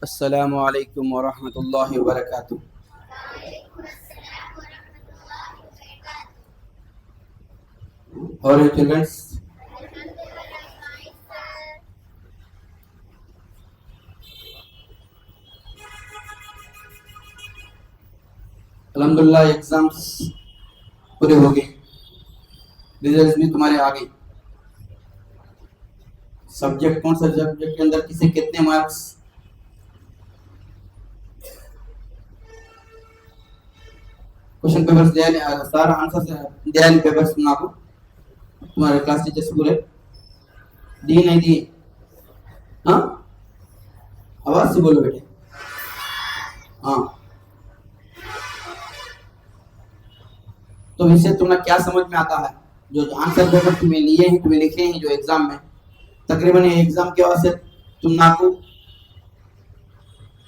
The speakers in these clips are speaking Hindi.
अस्सलामु अलैकुम वरहमतुल्लाहि वबरकातुह। How are you children? अल्हम्दुलिल्लाह एग्जाम्स पूरे हो गए, रिजल्ट भी तुम्हारे आ गए। सब्जेक्ट कौन सा सब्जेक्ट के अंदर किसे कितने मार्क्स? क्वेश्चन पेपर्स दिया नहीं, सारा आंसर दिया नहीं पेपर्स तुम आपको, तुम्हारे क्लास टीचर्स पूरे दिए नहीं दिए? हाँ, आवाज से बोलो बेटे। हाँ, तो इससे तुम्हें क्या समझ में आता है? जो आंसर पेपर तुम्हें लिए हैं, तुम्हें लिखे हैं जो एग्जाम में, तकरीबन एग्जाम के वास्ते तुम ना को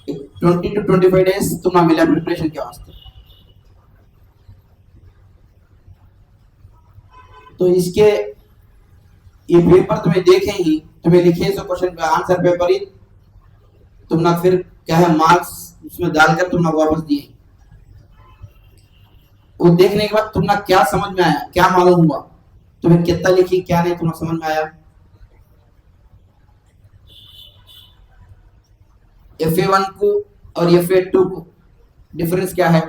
20 to 25 डेज तुम ना मिला प्रिपरेशन के वास्ते। तो इसके ये पेपर तुम्हें देखे ही, तुम्हें लिखे सो क्वेश्चन का आंसर पेपर ही तुम ना फिर क्या है मार्क्स उसमें डालकर तुम ना वापस दिए। वो देखने के बाद तुम ना क्या समझ में आया, क्या मालूम हुआ, तुम्हें कितना लिखी क्या नहीं तुम्हें समझ में आया? FA1 को और FA2 को डिफरेंस क्या है?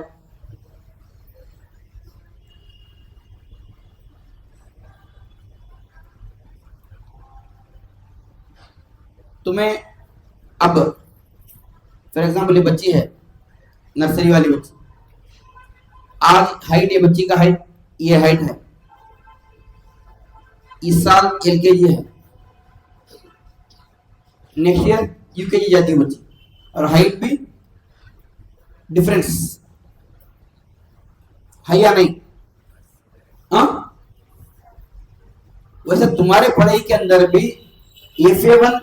तुम्हें अब फॉर एग्जाम्पल ये बच्ची है, नर्सरी वाली बच्ची, आज हाइट ये बच्ची का हाइट ये हाइट है, इस साल LKG है, नेक्स्ट ईयर UKG जाती है बच्ची, और हाइट भी डिफरेंस है या नहीं? हाँ, वैसे तुम्हारे पढ़ाई के अंदर भी FA1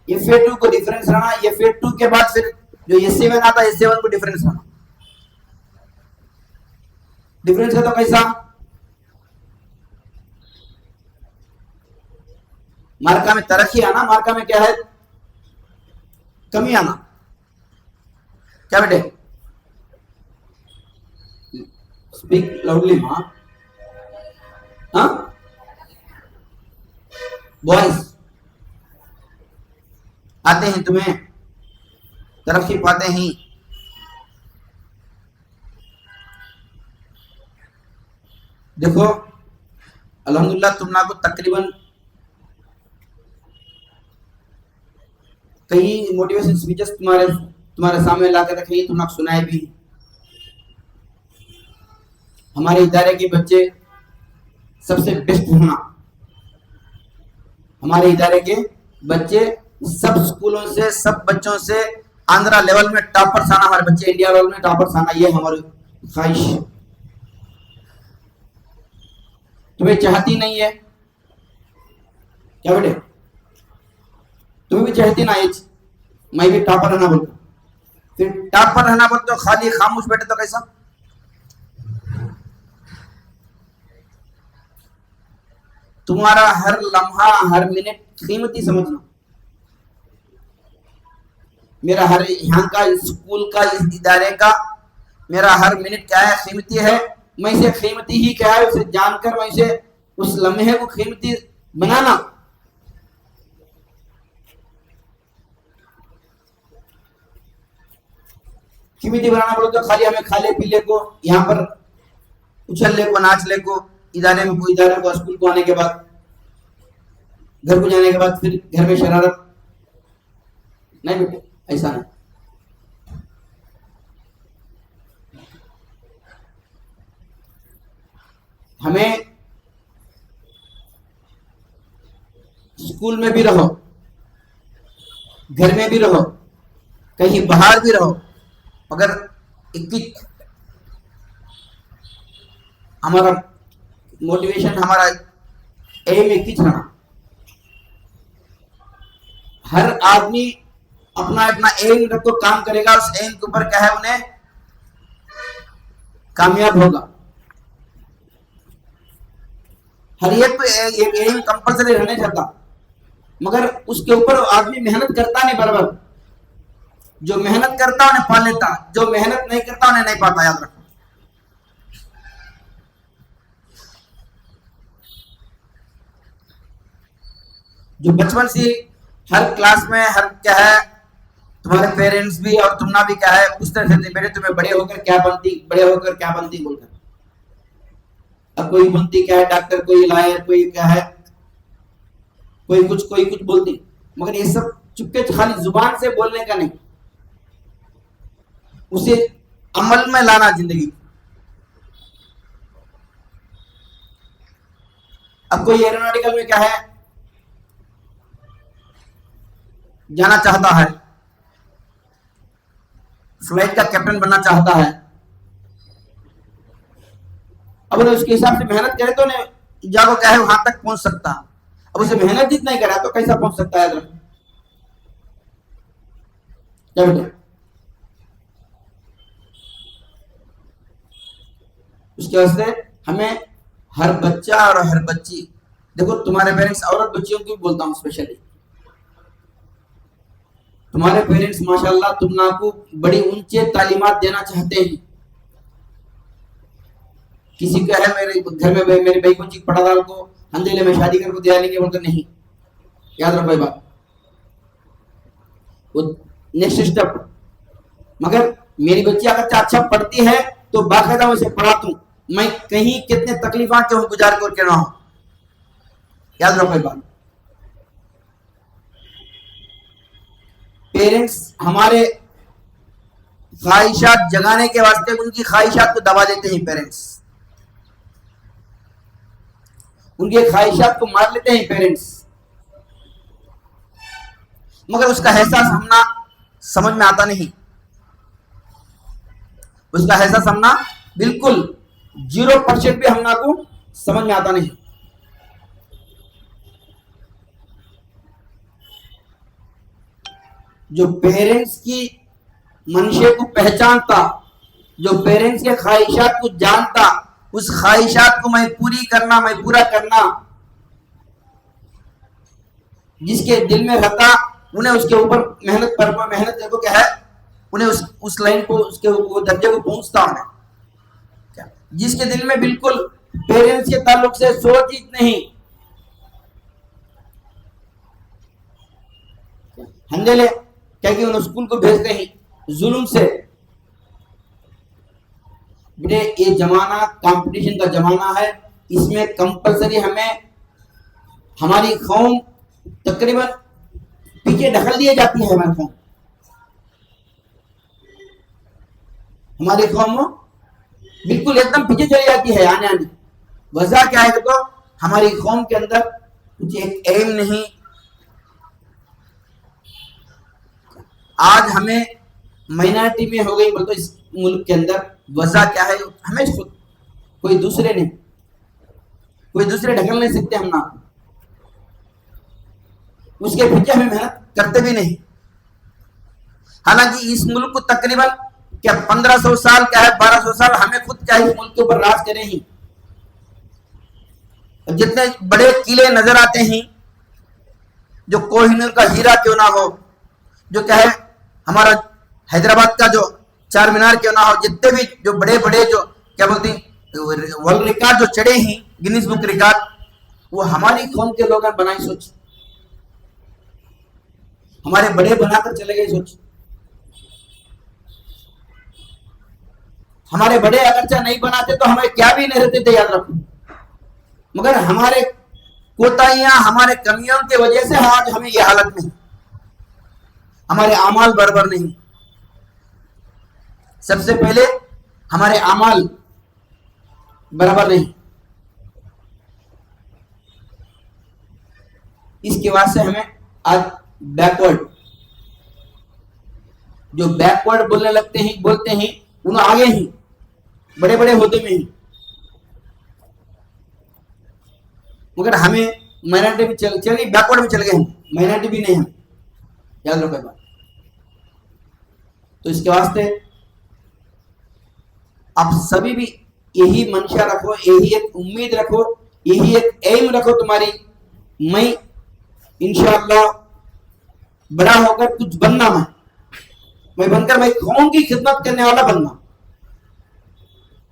FA2 को डिफरेंस रहना, FA2 के बाद फिर जो SA1 आता है SA1 को डिफरेंस रहना। डिफरेंस है तो कैसा? मार्का में तरक्की आना, मार्का में क्या है कमी आना। क्या बेटे? स्पीक लाउडली मां। हाँ, बॉयज आते हैं तुम्हें तरक्की पाते हैं। देखो अल्हम्दुलिल्लाह तुम ना को तकरीबन कई मोटिवेशन स्पीचेस तुम्हारे सामने ला के रखे, तुम ना सुनाए भी। हमारे इदारे के बच्चे सबसे बेस्ट होना, हमारे इदारे के बच्चे सब स्कूलों से सब बच्चों से आंध्रा लेवल में टॉपर्स आना, हमारे बच्चे इंडिया लेवल में टॉपर्स आना, ये हमारी ख्वाहिश। तुम्हें चाहती नहीं है क्या बेटे? तुम्हें भी चाहती ना ये मैं भी टॉपर रहना बोलता, फिर टॉपर रहना बोल तो खाली खामोश बैठे तो कैसा? तुम्हारा हर लम्हा हर मिनट कीमती समझना। मेरा हर यहाँ का स्कूल का इस इदारे का मेरा हर मिनट क्या है कीमती है। मैं इसे कीमती ही क्या है उसे जानकर मैं इसे उस लम्हे को कीमती बनाना। कीमती बनाना बोलो तो खाली हमें खाले पीले को यहाँ पर उछलने को नाचने को इदारे में स्कूल को आने के बाद घर को जाने के बाद फिर घर में शरारत नहीं बेटे, ऐसा नहीं। हमें स्कूल में भी रहो, घर में भी रहो, कहीं बाहर भी रहो, मगर एक हमारा मोटिवेशन हमारा एम एक ही रहना। हर आदमी अपना अपना एम रखो काम करेगा, उस एम के ऊपर क्या है उन्हें कामयाब होगा। हर एक तो एक एम कंपल्सरी रहने चाहता, मगर उसके ऊपर आदमी मेहनत करता नहीं बराबर। जो मेहनत करता उन्हें पा लेता, जो मेहनत नहीं करता उन्हें नहीं पाता, याद रखो। जो बचपन से हर क्लास में हर क्या है तुम्हारे पेरेंट्स भी और तुमना भी क्या है उस तरह से बेटे तुम्हें बड़े होकर क्या बनती, बड़े होकर क्या बनती बोलकर। अब कोई बनती क्या है डॉक्टर, कोई लॉयर, कोई क्या है कोई कुछ बोलती, मगर ये सब चुपके खाली जुबान से बोलने का नहीं, उसे अमल में लाना जिंदगी। अब कोई एरोनॉटिकल में क्या है जाना चाहता है, फ्लाइट का कैप्टन बनना चाहता है, अब उन्हें उसके हिसाब से मेहनत करे तो उन्हें जागो क्या है वहां तक पहुंच सकता। अब उसे मेहनत जितना ही करा तो कैसा पहुंच सकता है? क्या बेटे? उसके वास्ते हमें हर बच्चा और हर बच्ची, देखो तुम्हारे पेरेंट्स, औरत बच्चियों की बोलता हूं स्पेशली, तुम्हारे पेरेंट्स माशाल्लाह तुम को बड़ी ऊंचे तालीमात देना चाहते हैं। किसी का है मेरे घर में मेरे भाई को पढ़ा डाल को अंधेले में शादी करके दिया लेंगे बोलते नहीं, याद रखो बात, वो नेक्स्ट स्टेप। मगर मेरी बच्ची अगर अच्छा पढ़ती है तो बाकायदा उसे पढ़ाता हूं, मैं कहीं कितने तकलीफा क्यों गुजार करके ना हूं, याद रखो बात। पेरेंट्स हमारे ख्वाहिशात जगाने के वास्ते उनकी ख्वाहिशात को दबा देते हैं, पेरेंट्स उनके ख्वाहिशात को मार लेते हैं पेरेंट्स, मगर उसका एहसास हमना समझ में आता नहीं, उसका एहसास हमना बिल्कुल 0% भी हमना को समझ में आता नहीं। जो पेरेंट्स की मंशे को पहचानता, जो पेरेंट्स के ख्वाहिशात को जानता, उस ख्वाहिशात को मैं पूरी करना, मैं पूरा करना, जिसके दिल में रहता उन्हें उसके ऊपर मेहनत देखो क्या है, उन्हें उस लाइन को उसके वो दर्जे को पहुंचता उन्हें, जिसके दिल में बिल्कुल पेरेंट्स के ताल्लुक से सोच ही नहीं, हंदेले क्या कि उन्हें स्कूल को भेजते ही जुल्म से। बेटे ये जमाना कंपटीशन का जमाना है, इसमें कंपलसरी हमें हमारी कौम तकरीबन पीछे ढकल दिए जाती है, हमारी कौम बिल्कुल एकदम पीछे चली जाती है आने आने। वजह क्या है? तो हमारी कौम के अंदर कुछ एक एम नहीं। आज हमें माइनॉरिटी में हो गई बोलते इस मुल्क के अंदर, वजह क्या है? हमें खुद, कोई दूसरे नहीं, कोई दूसरे ढकल नहीं सकते हम ना, उसके पीछे हमें मेहनत करते भी नहीं। हालांकि इस मुल्क को तकरीबन क्या 1500 साल क्या है 1200 साल हमें खुद क्या इस मुल्क के ऊपर राज करें ही। जितने बड़े किले नजर आते हैं, जो कोहिनूर का हीरा क्यों ना हो, जो क्या है हमारा हैदराबाद का जो चार मीनार क्यों ना हो, जितने भी जो बड़े बड़े जो क्या बोलते हैं वर्ल्ड रिकॉर्ड जो चढ़े हैं गिनीज बुक रिकॉर्ड, वो हमारी कौम के लोगों ने बनाई सोच, हमारे बड़े बनाकर चले गए सोच। हमारे बड़े अगरचा नहीं बनाते तो हमें क्या भी नहीं रहते थे, याद रखो। मगर हमारे कोताहियां, हमारे कमियों की वजह से आज हमें यह हालत नहीं, हमारे आमाल बराबर नहीं। सबसे पहले हमारे आमाल बराबर नहीं, इसके बाद से हमें आज बैकवर्ड, जो बैकवर्ड बोलने लगते हैं बोलते हैं उन्हें आगे ही बड़े बड़े होते में ही, मगर हमें माइनॉरिटी भी चल गई, बैकवर्ड में चल गए हम, माइनॉरिटी भी नहीं हम, याद रखो बात। तो इसके वास्ते आप सभी भी यही मंशा रखो, यही एक उम्मीद रखो, यही एक एम रखो तुम्हारी, मैं इंशाअल्लाह बड़ा होकर कुछ बनना, मैं बनकर मैं कौम की खिदमत करने वाला बनना।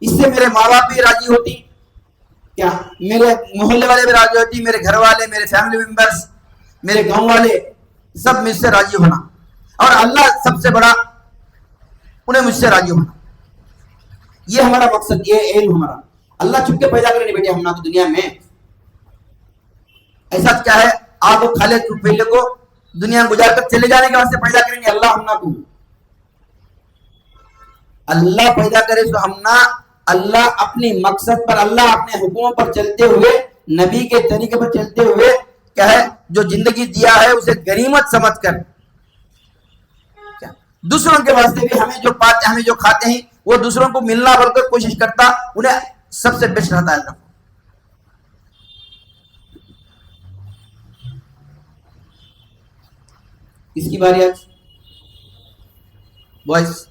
इससे मेरे माँ बाप भी राजी होती, क्या मेरे मोहल्ले वाले भी राजी होती, मेरे घर वाले, मेरे फैमिली मेंबर्स, मेरे गांव वाले, सब मुझसे राजी होना, और अल्लाह सबसे बड़ा, उन्हें मुझसे राजी होना। ये हमारा मकसद, ये एम हमारा। अल्लाह चुप के पैदा करें बेटे हमना को दुनिया में। ऐसा क्या है, आपको खाले पहले को दुनिया में गुजार कर चले जाने के वास्ते पैदा करेंगे अल्लाह हमना को। अल्लाह पैदा करे तो हमना, अल्लाह अपनी मकसद पर, अल्लाह अपने हुक्मों पर चलते हुए, नबी के तरीके पर चलते हुए, क्या है, जो जिंदगी दिया है उसे गनीमत समझकर, क्या दूसरों के वास्ते भी हमें जो पाते, हमें जो खाते हैं वो दूसरों को मिलना बोलकर कोशिश करता, उन्हें सबसे बेस्ट रहता है। इसकी बारी आज बॉयज।